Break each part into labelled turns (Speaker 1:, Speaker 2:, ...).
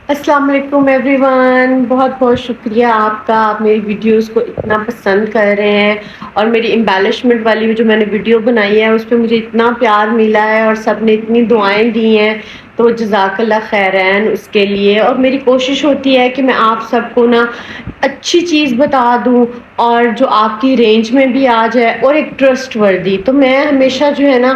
Speaker 1: अस्सलाम वालेकुम एवरीवन, बहुत बहुत शुक्रिया आपका। आप मेरी वीडियोस को इतना पसंद कर रहे हैं और मेरी एम्बेलिशमेंट वाली जो मैंने वीडियो बनाई है उस पर मुझे इतना प्यार मिला है और सब ने इतनी दुआएं दी हैं, तो जज़ाकल्लाह खैरन उसके लिए। और मेरी कोशिश होती है कि मैं आप सबको ना अच्छी चीज़ बता दूं और जो आपकी रेंज में भी आ जाए और एक ट्रस्ट वर्दी। तो मैं हमेशा जो है ना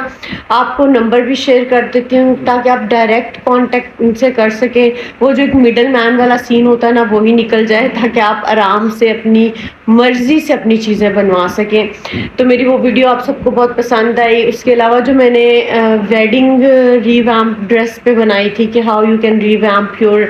Speaker 1: आपको नंबर भी शेयर कर देती हूँ ताकि आप डायरेक्ट कांटेक्ट उनसे कर सकें। वो जो एक मिडल मैन वाला सीन होता है ना वो ही निकल जाए ताकि आप आराम से अपनी मर्जी से अपनी चीज़ें बनवा सकें। तो मेरी वो वीडियो आप सबको बहुत पसंद आई। उसके अलावा जो मैंने वेडिंग रीवैम्प ड्रेस पे बनाई थी कि how you can revamp your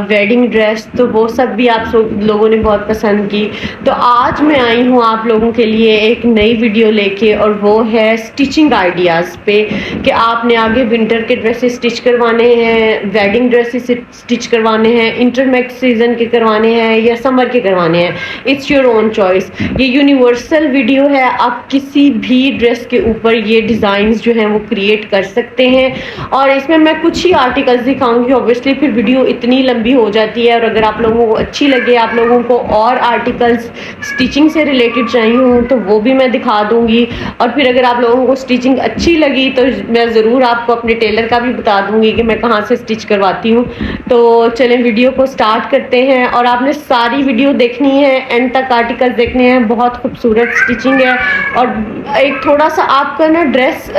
Speaker 1: wedding dress, तो वो सब भी आप सब लोगों ने बहुत पसंद की। तो आज मैं आई हूँ आप लोगों के लिए एक नई वीडियो लेके, और वो है स्टिचिंग आइडियाज़ पे कि आपने आगे विंटर के ड्रेसेस स्टिच करवाने हैं, वेडिंग ड्रेसेस स्टिच करवाने हैं, इंटरमेक्स सीजन के करवाने हैं या समर के करवाने हैं। It's your own choice. ये यूनिवर्सल वीडियो है, आप किसी भी ड्रेस के ऊपर ये डिज़ाइंस जो हैं वो क्रिएट कर सकते हैं। और इसमें मैं कुछ ही आर्टिकल्स दिखाऊंगी, ऑब्वियसली फिर वीडियो इतनी लंबी हो जाती है। और अगर आप लोगों को अच्छी लगे, आप लोगों को और आर्टिकल्स स्टिचिंग से रिलेटेड चाहिए हों तो वो भी मैं दिखा दूंगी। और फिर अगर आप लोगों को स्टिचिंग अच्छी लगी तो मैं ज़रूर आपको अपने टेलर का भी बता दूंगी कि मैं कहाँ से स्टिच करवाती हूँ। तो चलें वीडियो को स्टार्ट करते हैं, और आपने सारी वीडियो देखनी है, एंड तक आर्टिकल्स देखने हैं। बहुत खूबसूरत स्टिचिंग है। और एक थोड़ा सा आपका ना ड्रेस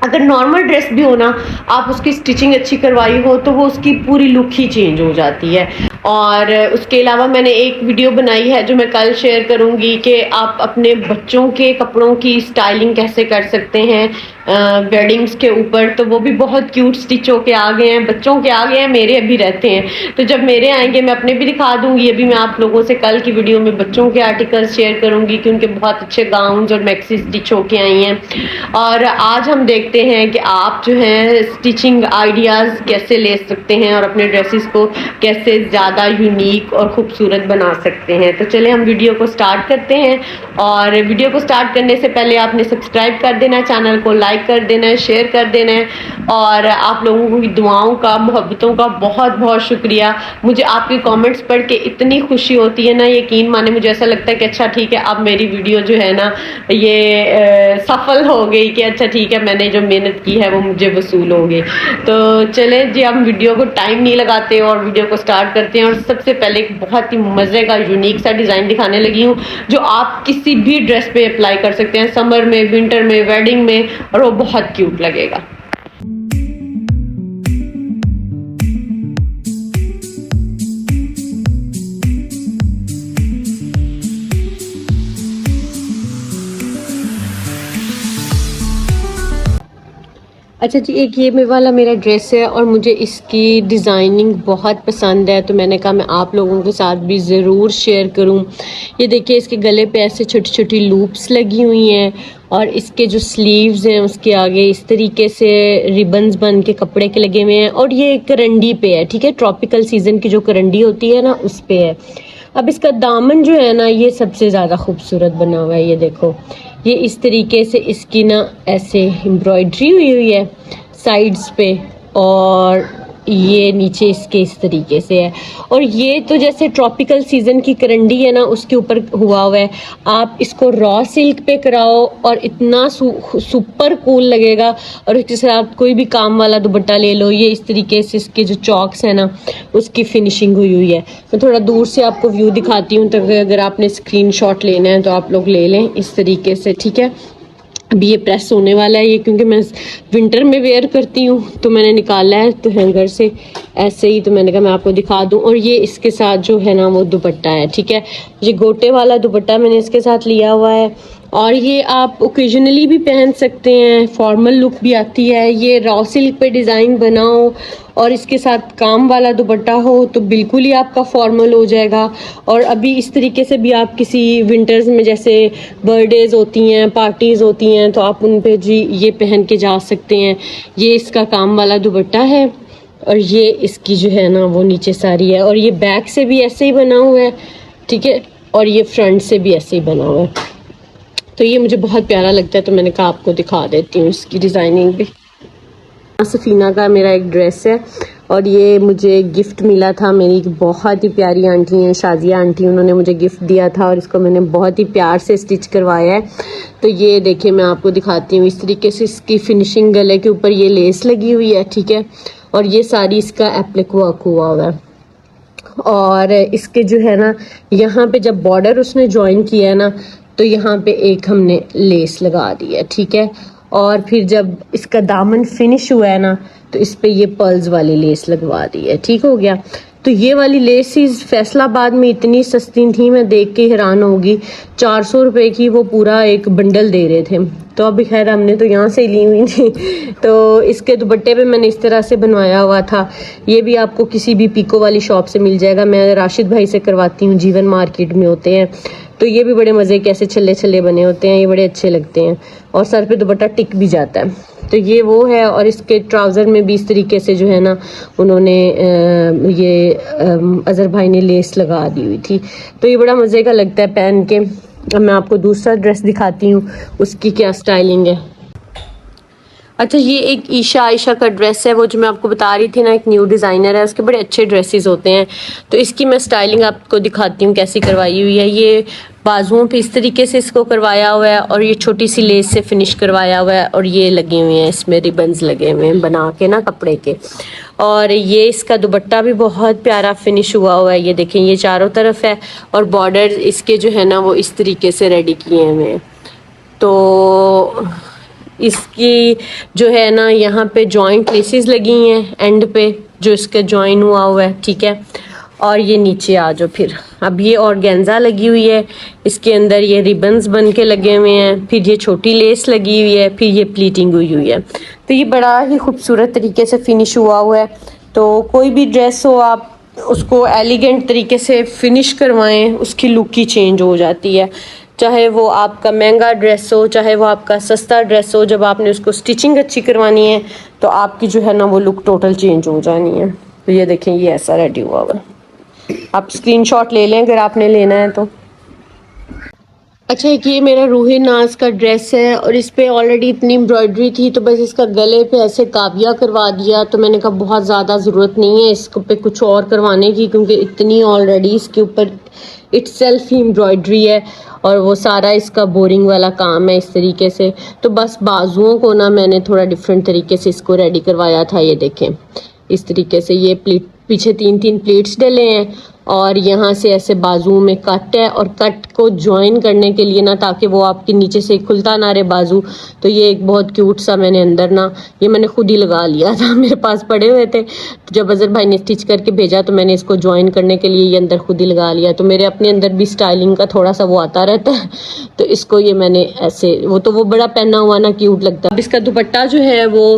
Speaker 1: अगर नॉर्मल ड्रेस भी हो ना, आप उसकी स्टिचिंग अच्छी करवाई हो तो वो उसकी पूरी लुक ही चेंज हो जाती है। और उसके अलावा मैंने एक वीडियो बनाई है जो मैं कल शेयर करूंगी कि आप अपने बच्चों के कपड़ों की स्टाइलिंग कैसे कर सकते हैं वेडिंग्स के ऊपर। तो वो भी बहुत क्यूट स्टिच होके आ गए हैं, बच्चों के आ गए हैं, मेरे अभी रहते हैं। तो जब मेरे आएंगे मैं अपने भी दिखा दूंगी। अभी मैं आप लोगों से कल की वीडियो में बच्चों के आर्टिकल्स शेयर करूंगी कि उनके बहुत अच्छे गाउन्स और मैक्सी स्टिच होके आई हैं। और आज हम देखते हैं कि आप जो है स्टिचिंग आइडियाज़ कैसे ले सकते हैं और अपने ड्रेसेस को कैसे ज़्यादा यूनिक और ख़ूबसूरत बना सकते हैं। तो चलें हम वीडियो को स्टार्ट करते हैं। और वीडियो को स्टार्ट करने से पहले आपने सब्सक्राइब कर देना है, चैनल को लाइक कर देना है, शेयर कर देना है। और आप लोगों की दुआओं का, मोहब्बतों का बहुत बहुत शुक्रिया। मुझे आपके कमेंट्स पढ़ के इतनी खुशी होती है ना, यकीन माने मुझे ऐसा लगता है कि अच्छा ठीक है अब मेरी वीडियो जो है ना ये सफल हो गई, कि अच्छा ठीक है मैंने जो मेहनत की है वो मुझे वसूल हो गई। तो चले जी हम वीडियो को टाइम नहीं लगाते और वीडियो को स्टार्ट करते हैं। और सबसे पहले एक बहुत ही मज़े का यूनिक सा डिज़ाइन दिखाने लगी हूँ जो आप किसी भी ड्रेस पे अप्लाई कर सकते हैं, समर में, विंटर में, वेडिंग में, और वो बहुत क्यूट लगेगा। अच्छा जी, एक ये वाला मेरा ड्रेस है और मुझे इसकी डिज़ाइनिंग बहुत पसंद है, तो मैंने कहा मैं आप लोगों के साथ भी ज़रूर शेयर करूं। ये देखिए इसके गले पे ऐसे छोटी छोटी लूप्स लगी हुई हैं, और इसके जो स्लीव्स हैं उसके आगे इस तरीके से रिबन्स बन के कपड़े के लगे हुए हैं। और ये करंडी पे है, ठीक है, ट्रॉपिकल सीज़न की जो करंडी होती है ना उस पे है। अब इसका दामन जो है ना ये सबसे ज़्यादा खूबसूरत बना हुआ है। ये देखो, ये इस तरीके से इसकी ना ऐसे एम्ब्रॉयडरी हुई है साइड्स पे, और ये नीचे इसके इस तरीके से है। और ये तो जैसे ट्रॉपिकल सीज़न की करंडी है ना उसके ऊपर हुआ है। आप इसको रॉ सिल्क पे कराओ और इतना सुपर कूल लगेगा। और इसके साथ कोई भी काम वाला दुपट्टा ले लो, ये इस तरीके से इसके जो चॉक्स है ना उसकी फिनिशिंग हुई है। मैं थोड़ा दूर से आपको व्यू दिखाती हूँ, तो अगर आपने स्क्रीनशॉट लेना है तो आप लोग ले लें इस तरीके से, ठीक है। अभी ये प्रेस होने वाला है, ये क्योंकि मैं विंटर में वेयर करती हूँ तो मैंने निकाला है तो हैंगर से ऐसे ही, तो मैंने कहा मैं आपको दिखा दूँ। और ये इसके साथ जो है ना वो दुपट्टा है, ठीक है। ये गोटे वाला दुपट्टा मैंने इसके साथ लिया हुआ है, और ये आप ओकेजनली भी पहन सकते हैं, फॉर्मल लुक भी आती है। ये रॉ सिल्क पे डिज़ाइन बनाओ और इसके साथ काम वाला दुपट्टा हो तो बिल्कुल ही आपका फॉर्मल हो जाएगा। और अभी इस तरीके से भी आप किसी विंटर्स में जैसे बर्थडेज होती हैं, पार्टीज़ होती हैं, तो आप उन पे जी ये पहन के जा सकते हैं। ये इसका काम वाला दुपट्टा है, और ये इसकी जो है ना वो नीचे साड़ी है। और ये बैक से भी ऐसे ही बना हुआ है, ठीक है, और ये फ्रंट से भी ऐसे ही बना हुआ है। तो ये मुझे बहुत प्यारा लगता है, तो मैंने कहा आपको दिखा देती हूँ इसकी डिज़ाइनिंग भी। सफीना का मेरा एक ड्रेस है और ये मुझे गिफ्ट मिला था, मेरी बहुत ही प्यारी आंटी हैं, शाजिया आंटी, उन्होंने मुझे गिफ्ट दिया था और इसको मैंने बहुत ही प्यार से स्टिच करवाया है। तो ये देखिए मैं आपको दिखाती हूँ, इस तरीके से इसकी फिनिशिंग, गले के ऊपर ये लेस लगी हुई है, ठीक है, और ये सारी इसका एप्लिक वर्क हुआ हुआ है। और इसके जो है ना यहाँ पे जब बॉर्डर उसने ज्वाइन किया है ना, तो यहाँ पे एक हमने लेस लगा दी है, ठीक है। और फिर जब इसका दामन फिनिश हुआ है ना, तो इस पे ये पर्ल्स वाली लेस लगवा दी है, ठीक हो गया। तो ये वाली लेसिस फैसलाबाद में इतनी सस्ती थी, मैं देख के हैरान होगी, 400 रुपये की वो पूरा एक बंडल दे रहे थे। तो अभी खैर हमने तो यहाँ से ली हुई थी। तो इसके दुपट्टे पे मैंने इस तरह से बनवाया हुआ था, ये भी आपको किसी भी पीको वाली शॉप से मिल जाएगा, मैं राशिद भाई से करवाती हूँ, जीवन मार्केट में होते हैं। तो ये भी बड़े मज़े के ऐसे छल्ले छल्ले बने होते हैं, ये बड़े अच्छे लगते हैं और सर पे दुपट्टा टिक भी जाता है। तो ये वो है, और इसके ट्राउज़र में भी इस तरीके से जो है ना उन्होंने ये अज़हर भाई ने लेस लगा दी हुई थी। तो ये बड़ा मज़े का लगता है पहन के। अब मैं आपको दूसरा ड्रेस दिखाती हूँ, उसकी क्या स्टाइलिंग है। अच्छा, ये एक ईशा आयशा का ड्रेस है, वो जो मैं आपको बता रही थी ना, एक न्यू डिज़ाइनर है, उसके बड़े अच्छे ड्रेसेस होते हैं। तो इसकी मैं स्टाइलिंग आपको दिखाती हूँ कैसी करवाई हुई है। ये बाजुओं पे इस तरीके से इसको करवाया हुआ है और ये छोटी सी लेस से फिनिश करवाया हुआ है, और ये लगे हुए हैं इसमें रिबन्स लगे हुए हैं बना के ना कपड़े के। और ये इसका दुपट्टा भी बहुत प्यारा फिनिश हुआ है, ये देखें, ये चारों तरफ है और बॉर्डर इसके जो है ना वो इस तरीके से रेडी किए हुए हैं। तो इसकी जो है ना यहाँ पे जॉइंट लेसेस लगी हैं एंड पे, जो इसका जॉइन हुआ है, ठीक है। और ये नीचे आ जाओ, फिर अब ये ऑर्गेन्जा लगी हुई है, इसके अंदर ये रिबन्स बन के लगे हुए हैं, फिर ये छोटी लेस लगी हुई है, फिर ये प्लीटिंग हुई है। तो ये बड़ा ही खूबसूरत तरीके से फिनिश हुआ है। तो कोई भी ड्रेस हो, आप उसको एलिगेंट तरीके से फिनिश करवाएं, उसकी लुक ही चेंज हो जाती है। चाहे वो आपका महंगा ड्रेस हो, चाहे वो आपका सस्ता ड्रेस हो, जब आपने उसको स्टिचिंग अच्छी करवानी है तो आपकी जो है ना वो लुक टोटल चेंज हो जानी है। तो ये देखें, ये ऐसा रेडी हुआ है, आप स्क्रीनशॉट ले लें अगर आपने लेना है तो। अच्छा, एक ये मेरा रूही नाज का ड्रेस है और इस पे ऑलरेडी इतनी एम्ब्रॉयडरी थी, तो बस इसका गले पे ऐसे काविया करवा दिया। तो मैंने कहा बहुत ज़्यादा ज़रूरत नहीं है इसको पे कुछ और करवाने की, क्योंकि इतनी ऑलरेडी इसके ऊपर इट्सेल्फ ही एम्ब्रॉयडरी है और वो सारा इसका बोरिंग वाला काम है इस तरीके से। तो बस बाजुओं को ना मैंने थोड़ा डिफरेंट तरीके से इसको रेडी करवाया था। ये देखें, इस तरीके से ये प्लीट, पीछे 3-3 प्लेट्स डले हैं और यहाँ से ऐसे बाजू में कट है, और कट को ज्वाइन करने के लिए ना, ताकि वो आपके नीचे से खुलता ना रहे बाजू, तो ये एक बहुत क्यूट सा मैंने अंदर ना, ये मैंने खुद ही लगा लिया था, मेरे पास पड़े हुए थे। तो जब अज़हर भाई ने स्टिच करके भेजा तो मैंने इसको ज्वाइन करने के लिए ये अंदर खुद ही लगा लिया। तो मेरे अपने अंदर भी स्टाइलिंग का थोड़ा सा वो आता रहता है, तो इसको ये मैंने ऐसे, वो तो वो बड़ा पहना हुआ ना क्यूट लगता है। अब इसका दुपट्टा जो है वो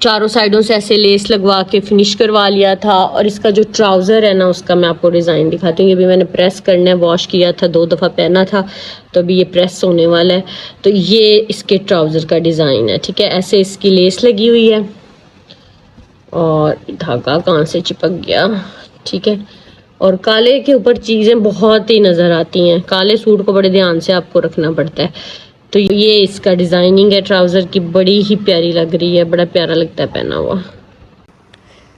Speaker 1: चारों साइडों से ऐसे लेस लगवा के फिनिश करवा लिया था। और इसका जो ट्राउज़र है ना, उसका मैं आपको डिज़ाइन दिखाती हूँ। ये भी मैंने प्रेस करना है, वॉश किया था, 2 दफ़ा पहना था, तो अभी ये प्रेस होने वाला है। तो ये इसके ट्राउज़र का डिज़ाइन है, ठीक है। ऐसे इसकी लेस लगी हुई है और धागा कहाँ से चिपक गया, ठीक है। और काले के ऊपर चीज़ें बहुत ही नज़र आती हैं, काले सूट को बड़े ध्यान से आपको रखना पड़ता है। तो ये इसका डिज़ाइनिंग है ट्राउज़र की, बड़ी ही प्यारी लग रही है, बड़ा प्यारा लगता है पहना हुआ।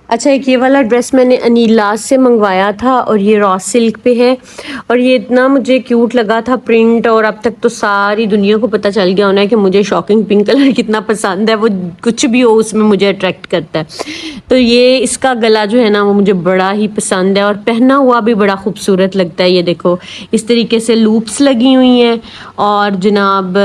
Speaker 1: अच्छा, एक ये वाला ड्रेस मैंने अनीलाज से मंगवाया था और ये रॉ सिल्क पे है और ये इतना मुझे क्यूट लगा था प्रिंट, और अब तक तो सारी दुनिया को पता चल गया होना है कि मुझे शॉकिंग पिंक कलर कितना पसंद है, वो कुछ भी हो उसमें मुझे अट्रैक्ट करता है। तो ये इसका गला जो है ना वो मुझे बड़ा ही पसंद है और पहना हुआ भी बड़ा खूबसूरत लगता है। ये देखो, इस तरीके से लूप्स लगी हुई हैं और जनाब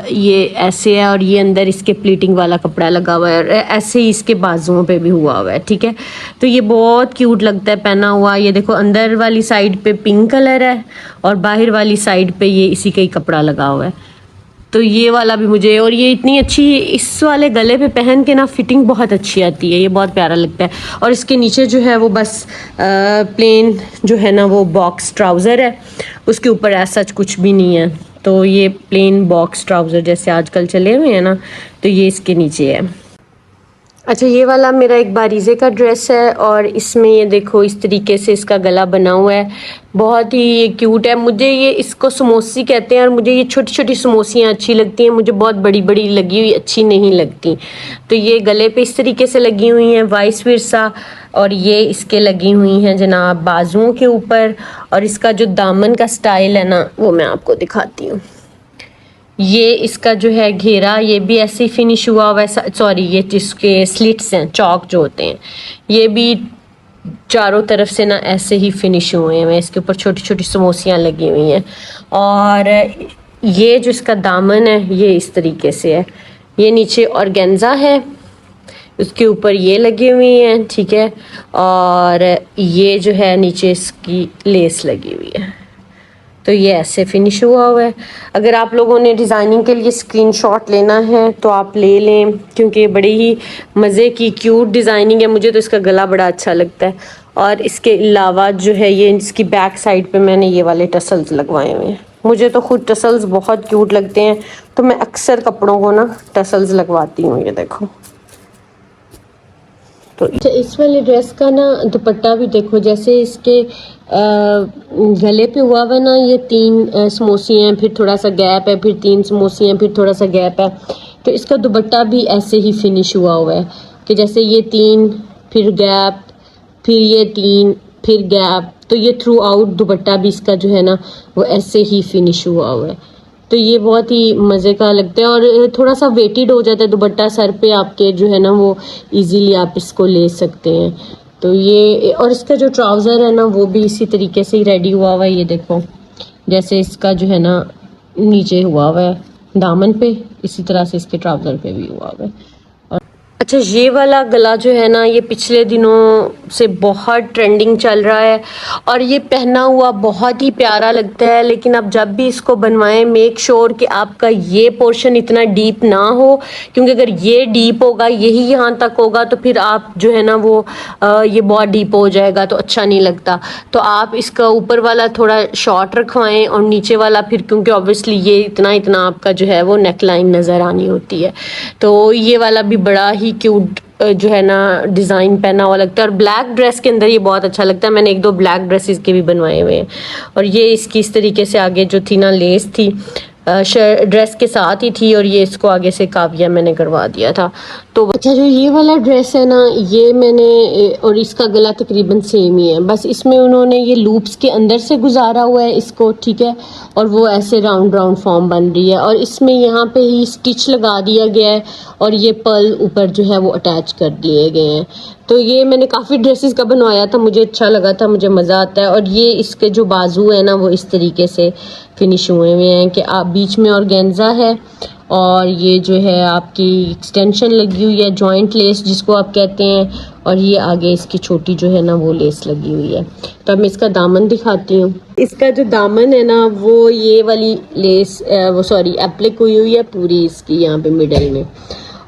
Speaker 1: ये ऐसे है, और ये अंदर इसके प्लीटिंग वाला कपड़ा लगा हुआ है, ऐसे ही इसके बाजुओं पे भी हुआ हुआ है, ठीक है। तो ये बहुत क्यूट लगता है पहना हुआ। ये देखो, अंदर वाली साइड पे पिंक कलर है और बाहर वाली साइड पे ये इसी का ही कपड़ा लगा हुआ है। तो ये वाला भी मुझे, और ये इतनी अच्छी, इस वाले गले पे पहन के ना फिटिंग बहुत अच्छी आती है, ये बहुत प्यारा लगता है। और इसके नीचे जो है वो बस प्लेन जो है ना वो बॉक्स ट्राउज़र है, उसके ऊपर ऐसा कुछ भी नहीं है। तो ये प्लेन बॉक्स ट्राउज़र जैसे आजकल चले हुए हैं ना, तो ये इसके नीचे है। अच्छा, ये वाला मेरा एक बारीज़े का ड्रेस है और इसमें ये देखो इस तरीके से इसका गला बना हुआ है। बहुत ही ये क्यूट है। मुझे ये इसको समोसी कहते हैं और मुझे ये छोटी छोटी समोसियाँ अच्छी लगती हैं। मुझे बहुत बड़ी बड़ी लगी हुई अच्छी नहीं लगती। तो ये गले पे इस तरीके से लगी हुई हैं वाइस वर्सा, और ये इसके लगी हुई हैं जनाब बाजुओं के ऊपर। और इसका जो दामन का स्टाइल है ना वो मैं आपको दिखाती हूँ। ये इसका जो है घेरा ये भी ऐसे ही फिनिश हुआ हुआ है। सॉरी, ये जिसके स्लिट्स हैं चौक जो होते हैं ये भी चारों तरफ से ना ऐसे ही फिनिश हुए हैं। इसके ऊपर छोटी छोटी समोसियाँ लगी हुई हैं। और ये जो इसका दामन है ये इस तरीके से है। ये नीचे ऑर्गेन्जा है, उसके ऊपर ये लगी हुई हैं, ठीक है। और ये जो है नीचे इसकी लेस लगी हुई है। तो ये ऐसे फिनिश हुआ हुआ है। अगर आप लोगों ने डिज़ाइनिंग के लिए स्क्रीनशॉट लेना है तो आप ले लें, क्योंकि बड़ी ही मज़े की क्यूट डिज़ाइनिंग है। मुझे तो इसका गला बड़ा अच्छा लगता है। और इसके अलावा जो है ये इसकी बैक साइड पे मैंने ये वाले टसल्स लगवाए हुए हैं। मुझे तो खुद टसल्स बहुत क्यूट लगते हैं, तो मैं अक्सर कपड़ों को ना टसल्स लगवाती हूँ। ये देखो। तो अच्छा, इस वाले ड्रेस का ना दुपट्टा भी देखो, जैसे इसके गले पे हुआ हुआ ना ये 3 समोसी हैं, फिर थोड़ा सा गैप है, फिर 3 समोसी हैं, फिर थोड़ा सा गैप है। तो इसका दुपट्टा भी ऐसे ही फिनिश हुआ हुआ है कि जैसे ये 3 फिर गैप, फिर ये 3 फिर गैप। तो ये थ्रू आउट दुपट्टा भी इसका जो है ना वो ऐसे ही फिनिश हुआ हुआ है। तो ये बहुत ही मज़े का लगता है और थोड़ा सा वेटेड हो जाता है दुपट्टा सर पे आपके जो है ना वो इजीली आप इसको ले सकते हैं। तो ये और इसका जो ट्राउज़र है ना वो भी इसी तरीके से ही रेडी हुआ हुआ है। ये देखो जैसे इसका जो है ना नीचे हुआ हुआ है दामन पे, इसी तरह से इसके ट्राउज़र पे भी हुआ हुआ है। अच्छा, ये वाला गला जो है ना ये पिछले दिनों से बहुत ट्रेंडिंग चल रहा है और ये पहना हुआ बहुत ही प्यारा लगता है। लेकिन आप जब भी इसको बनवाएं मेक श्योर कि आपका ये पोर्शन इतना डीप ना हो, क्योंकि अगर ये डीप होगा, यही यहाँ तक होगा, तो फिर आप जो है ना वो ये बहुत डीप हो जाएगा तो अच्छा नहीं लगता। तो आप इसका ऊपर वाला थोड़ा शॉर्ट रखवाएं और नीचे वाला फिर, क्योंकि ऑब्वियसली ये इतना इतना आपका जो है वो नेक लाइन नज़र आनी होती है। तो ये वाला भी बड़ा ही क्यूट जो है ना डिज़ाइन पहना हुआ लगता है और ब्लैक ड्रेस के अंदर ये बहुत अच्छा लगता है। मैंने 1-2 ब्लैक ड्रेसेस के भी बनवाए हुए हैं। और ये इसकी इस तरीके से आगे जो थी ना लेस थी ड्रेस के साथ ही थी और ये इसको आगे से काविया मैंने करवा दिया था। तो अच्छा, जो ये वाला ड्रेस है ना ये मैंने और इसका गला तकरीबन सेम ही है, बस इसमें उन्होंने ये लूप्स के अंदर से गुजारा हुआ है इसको, ठीक है। और वो ऐसे राउंड राउंड फॉर्म बन रही है और इसमें यहाँ पे ही स्टिच लगा दिया गया है और ये पर्ल ऊपर जो है वो अटैच कर दिए गए हैं। तो ये मैंने काफ़ी ड्रेसेस का बनवाया था, मुझे अच्छा लगा था, मुझे मज़ा आता है। और ये इसके जो बाजू है ना वो इस तरीके से फिनिश हुए हुए हैं कि आप बीच में ऑर्गेन्जा है और ये जो है आपकी एक्सटेंशन लगी हुई है, जॉइंट लेस जिसको आप कहते हैं, और ये आगे इसकी छोटी जो है ना वो लेस लगी हुई है। तो अब मैं इसका दामन दिखाती हूँ। इसका जो दामन है ना वो ये वाली लेस वो सॉरी एप्लिक हुई हुई है पूरी इसकी यहाँ पे मिडल में,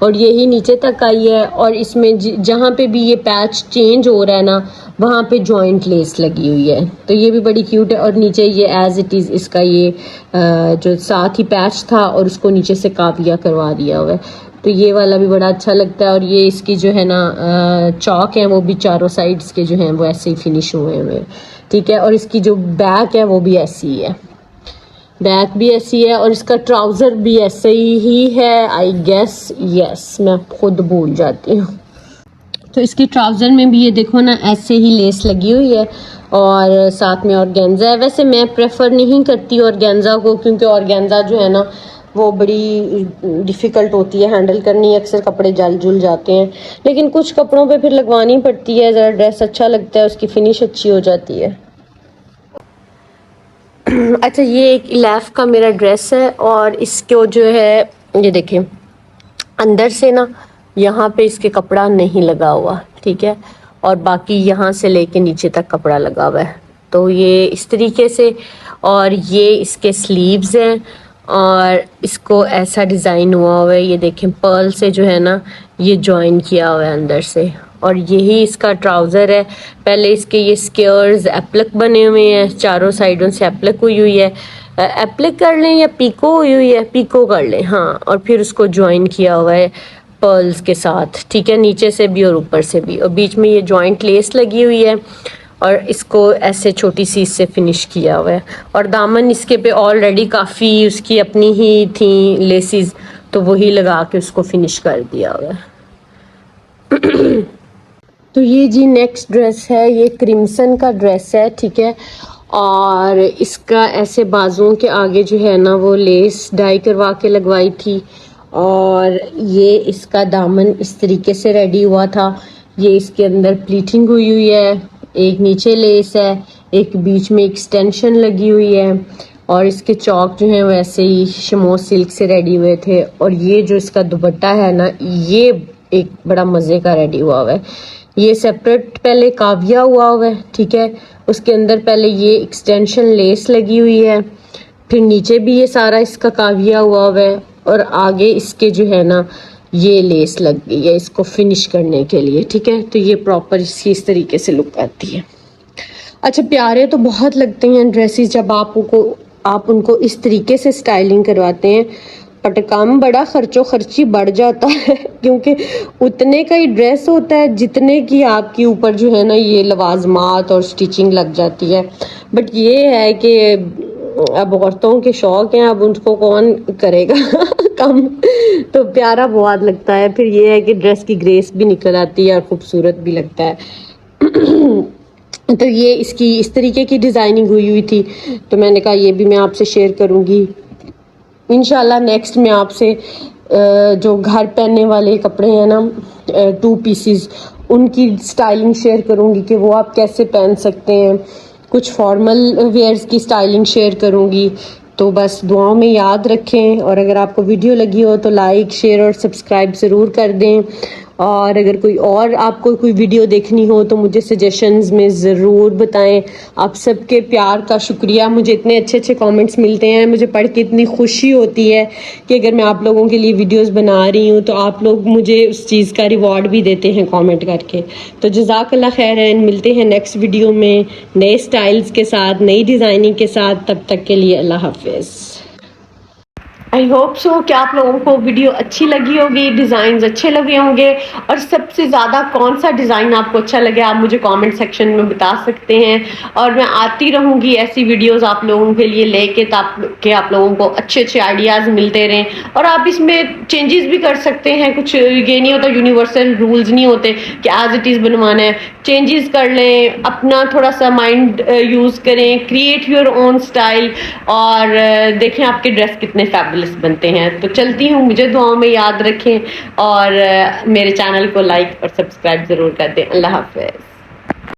Speaker 1: और यही नीचे तक आई है। और इसमें जहाँ पे भी ये पैच चेंज हो रहा है ना वहाँ पे जॉइंट लेस लगी हुई है। तो ये भी बड़ी क्यूट है। और नीचे ये एज इट इज़ इसका ये जो साथ ही पैच था और उसको नीचे से काविया करवा दिया हुआ है। तो ये वाला भी बड़ा अच्छा लगता है। और ये इसकी जो है ना चौक है वो भी चारों साइड्स के जो हैं वो ऐसे ही फिनिश हुए हुए हैं, ठीक है। और इसकी जो बैक है वो भी ऐसी ही है, बैक भी ऐसी है और इसका ट्राउज़र भी ऐसे ही है आई गेस, यस मैं खुद भूल जाती हूँ। तो इसके ट्राउज़र में भी ये देखो ना ऐसे ही लेस लगी हुई है और साथ में ऑर्गेन्जा है। वैसे मैं प्रेफर नहीं करती ऑर्गेन्जा को, क्योंकि ऑर्गेन्जा जो है ना वो बड़ी डिफ़िकल्ट होती है हैंडल करनी, अक्सर कपड़े जल जुल जाते हैं। लेकिन कुछ कपड़ों पे फिर लगवानी पड़ती है, ज़रा ड्रेस अच्छा लगता है, उसकी फिनिश अच्छी हो जाती है। अच्छा, ये एक इलाफ का मेरा ड्रेस है और इसको जो है ये देखें अंदर से ना यहाँ पे इसके कपड़ा नहीं लगा हुआ, ठीक है, और बाकी यहाँ से लेके नीचे तक कपड़ा लगा हुआ है। तो ये इस तरीके से, और ये इसके स्लीव्स हैं और इसको ऐसा डिज़ाइन हुआ है, ये देखें पर्ल से जो है ना ये जॉइन किया हुआ है अंदर से। और यही इसका ट्राउज़र है। पहले इसके ये स्केयर्स एप्लिक बने हुए हैं, चारों साइडों से एप्लिक हुई हुई है, एप्लिक कर लें या पीको हुई हुई है, पीको कर लें, हाँ। और फिर उसको जॉइन किया हुआ है पर्ल्स के साथ, ठीक है, नीचे से भी और ऊपर से भी, और बीच में ये जॉइंट लेस लगी हुई है और इसको ऐसे छोटी सी इससे फिनिश किया हुआ है। और दामन इसके पे ऑलरेडी काफ़ी उसकी अपनी ही थी लेसिस, तो वही लगा के उसको फिनिश कर दिया हुआ है। तो ये जी नेक्स्ट ड्रेस है, ये क्रिम्सन का ड्रेस है, ठीक है, और इसका ऐसे बाजुओं के आगे जो है ना वो लेस डाई करवा के लगवाई थी, और ये इसका दामन इस तरीके से रेडी हुआ था। ये इसके अंदर प्लीटिंग हुई हुई है, एक नीचे लेस है, एक बीच में एक्सटेंशन लगी हुई है, और इसके चौक जो हैं वैसे ही शमो सिल्क से रेडी हुए थे। और ये जो इसका दुपट्टा है ना, ये एक बड़ा मज़े का रेडी हुआ है। ये सेपरेट पहले काविया हुआ है, ठीक है, उसके अंदर पहले ये एक्सटेंशन लेस लगी हुई है, फिर नीचे भी ये सारा इसका काविया हुआ है, और आगे इसके जो है ना ये लेस लग गई है इसको फिनिश करने के लिए, ठीक है। तो ये प्रॉपर इसकी इस तरीके से लुक आती है। अच्छा, प्यारे तो बहुत लगते हैं ड्रेसेस जब आप उनको इस तरीके से स्टाइलिंग करवाते हैं, बट काम बड़ा खर्चो खर्ची बढ़ जाता है क्योंकि उतने का ही ड्रेस होता है जितने की आपके ऊपर जो है ना ये लवाजमात और स्टिचिंग लग जाती है। बट ये है कि अब औरतों के शौक हैं, अब उनको कौन करेगा कम। तो प्यारा बहुत लगता है। फिर ये है कि ड्रेस की ग्रेस भी निकल आती है और खूबसूरत भी लगता है। तो ये इसकी इस तरीके की डिज़ाइनिंग हुई थी, तो मैंने कहा ये भी मैं आपसे शेयर करूँगी। इंशाल्लाह नेक्स्ट में आपसे जो घर पहनने वाले कपड़े हैं ना 2 पीसीस, उनकी स्टाइलिंग शेयर करूँगी कि वो आप कैसे पहन सकते हैं। कुछ फॉर्मल वेयर्स की स्टाइलिंग शेयर करूँगी। तो बस दुआओं में याद रखें, और अगर आपको वीडियो लगी हो तो लाइक शेयर और सब्सक्राइब ज़रूर कर दें। और अगर आपको कोई वीडियो देखनी हो तो मुझे सजेशंस में ज़रूर बताएं। आप सबके प्यार का शुक्रिया, मुझे इतने अच्छे अच्छे कमेंट्स मिलते हैं, मुझे पढ़ के इतनी खुशी होती है कि अगर मैं आप लोगों के लिए वीडियोस बना रही हूँ तो आप लोग मुझे उस चीज़ का रिवॉर्ड भी देते हैं कमेंट करके। तो जज़ाकल्लाह खैरन, मिलते हैं नेक्स्ट वीडियो में नए स्टाइल्स के साथ, नई डिज़ाइनिंग के साथ। तब तक के लिए अल्लाह हाफिज़। आई होप सो कि आप लोगों को वीडियो अच्छी लगी होगी, डिज़ाइन अच्छे लगे होंगे, और सबसे ज़्यादा कौन सा डिज़ाइन आपको अच्छा लगे आप मुझे कमेंट सेक्शन में बता सकते हैं। और मैं आती रहूँगी ऐसी वीडियोस आप लोगों के लिए लेके, ताकि आप लोगों को अच्छे अच्छे आइडियाज़ मिलते रहें। और आप इसमें चेंजेस भी कर सकते हैं, कुछ ये नहीं होता, यूनिवर्सल रूल्स नहीं होते कि एज इट इज़ बनवाना है। चेंजेस कर लें, अपना थोड़ा सा माइंड यूज़ करें, क्रिएट योर ओन स्टाइल, और देखें आपके ड्रेस कितने फैबुलस बनते हैं। तो चलती हूँ, मुझे दुआओं में याद रखें, और मेरे चैनल को लाइक और सब्सक्राइब ज़रूर कर दें। अल्लाह हाफ़िज़।